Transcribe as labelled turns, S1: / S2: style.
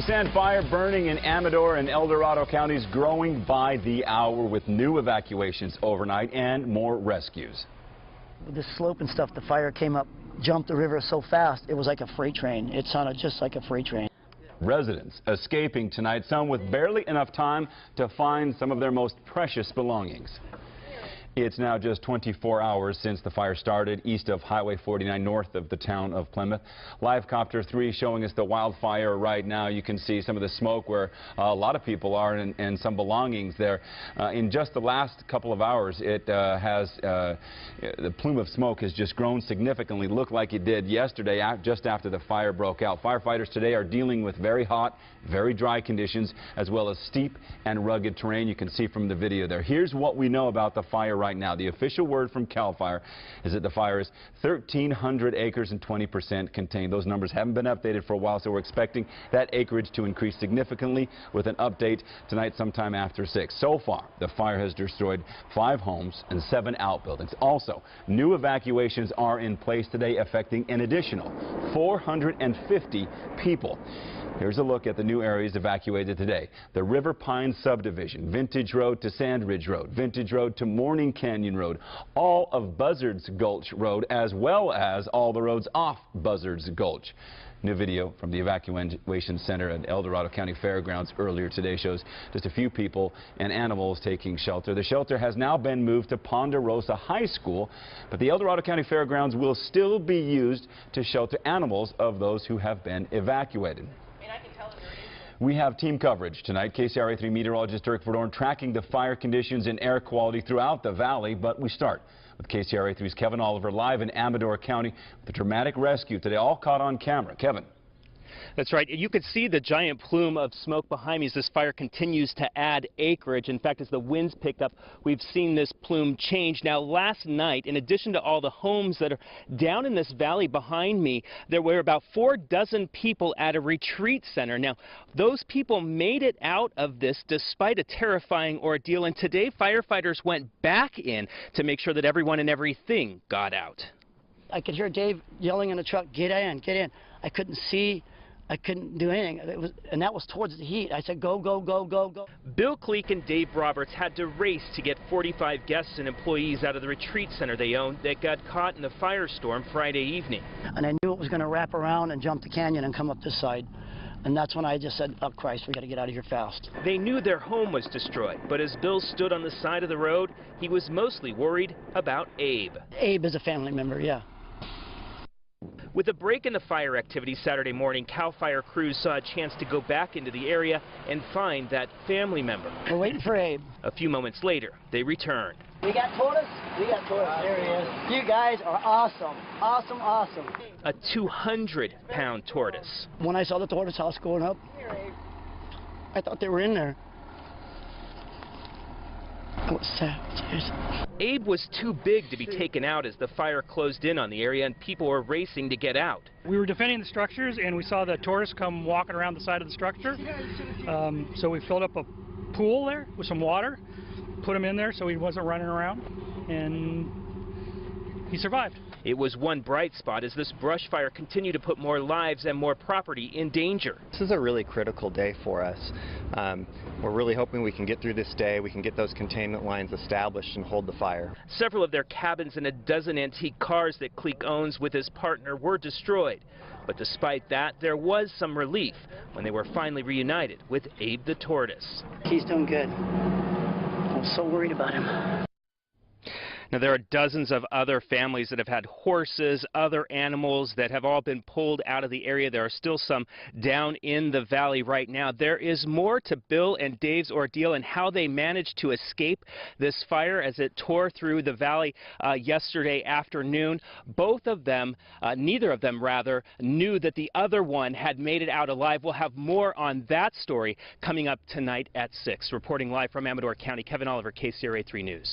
S1: Sand fire burning in Amador and El Dorado counties, growing by the hour with new evacuations overnight and more rescues.
S2: With this slope and stuff, the fire came up, jumped the river so fast, it was like a freight train. It sounded just like a freight train.
S1: Residents escaping tonight, some with barely enough time to find some of their most precious belongings. It's now just 24 hours since the fire started east of Highway 49 north of the town of Plymouth. Live Copter 3 showing us the wildfire right now. You can see some of the smoke where a lot of people are and some belongings there. In just the last couple of hours, the plume of smoke has just grown significantly. Looked like it did yesterday just after the fire broke out. Firefighters today are dealing with very hot, very dry conditions as well as steep and rugged terrain. You can see from the video there. Here's what we know about the fire right now. The official word from CAL FIRE is that the fire is 1,300 acres and 20% contained. Those numbers haven't been updated for a while, so we're expecting that acreage to increase significantly with an update tonight sometime after 6. So far, the fire has destroyed 5 homes and 7 outbuildings. Also, new evacuations are in place today affecting an additional 450 people. Here's a look at the new areas evacuated today. The River Pine subdivision, Vintage Road to Sand Ridge Road, Vintage Road to Morning Canyon Road, all of Buzzards Gulch Road, as well as all the roads off Buzzards Gulch. New video from the evacuation center at El Dorado County Fairgrounds earlier today shows just a few people and animals taking shelter. The shelter has now been moved to Ponderosa High School, but the El Dorado County Fairgrounds will still be used to shelter animals of those who have been evacuated. We have team coverage tonight. KCRA 3 meteorologist Dirk Verdorn tracking the fire conditions and air quality throughout the valley, but we start with KCRA 3's Kevin Oliver live in Amador County with a dramatic rescue today, all caught on camera. Kevin.
S3: That's right. You could see the giant plume of smoke behind me as this fire continues to add acreage. In fact, as the winds pick up, we've seen this plume change. Now, last night, in addition to all the homes that are down in this valley behind me, there were about 4 dozen people at a retreat center. Now, those people made it out of this despite a terrifying ordeal, and today firefighters went back in to make sure that everyone and everything got out.
S2: I could hear Dave yelling in the truck, "Get in, get in." I couldn't see. I couldn't do anything, and that was towards the heat. I said, go, go, go, go, go.
S3: Bill Cleek and Dave Roberts had to race to get 45 guests and employees out of the retreat center they owned that got caught in the firestorm Friday evening.
S2: And I knew it was going to wrap around and jump the canyon and come up this side. And that's when I just said, oh, Christ, we got to get out of here fast.
S3: They knew their home was destroyed, but as Bill stood on the side of the road, he was mostly worried about Abe.
S2: Abe is a family member, yeah.
S3: With a break in the fire activity Saturday morning, CAL FIRE crews saw a chance to go back into the area and find that family member.
S2: We're waiting for Abe.
S3: A few moments later, they returned.
S2: We got tortoise? We got tortoise. There he is. You guys are awesome. Awesome, awesome.
S3: A 200-pound tortoise.
S2: When I saw the tortoise house going up, I thought they were in there. I was sad.
S3: Abe was too big to be taken out as the fire closed in on the area and people were racing to get out.
S4: We were defending the structures and we saw the tortoise come walking around the side of the structure. So we filled up a pool there with some water, put him in there so he wasn't running around, and he survived.
S3: It was one bright spot as this brush fire continued to put more lives and more property in danger.
S5: This is a really critical day for us. We're really hoping we can get through this day, we can get those containment lines established and hold the fire.
S3: Several of their cabins and a dozen antique cars that Cleek owns with his partner were destroyed. But despite that, there was some relief when they were finally reunited with Abe the tortoise.
S2: He's doing good. I was so worried about him.
S3: Now, there are dozens of other families that have had horses, other animals that have all been pulled out of the area. There are still some down in the valley right now. There is more to Bill and Dave's ordeal and how they managed to escape this fire as it tore through the valley yesterday afternoon. Both of them, neither of them rather, knew that the other one had made it out alive. We'll have more on that story coming up tonight at 6. Reporting live from Amador County, Kevin Oliver, KCRA 3 News.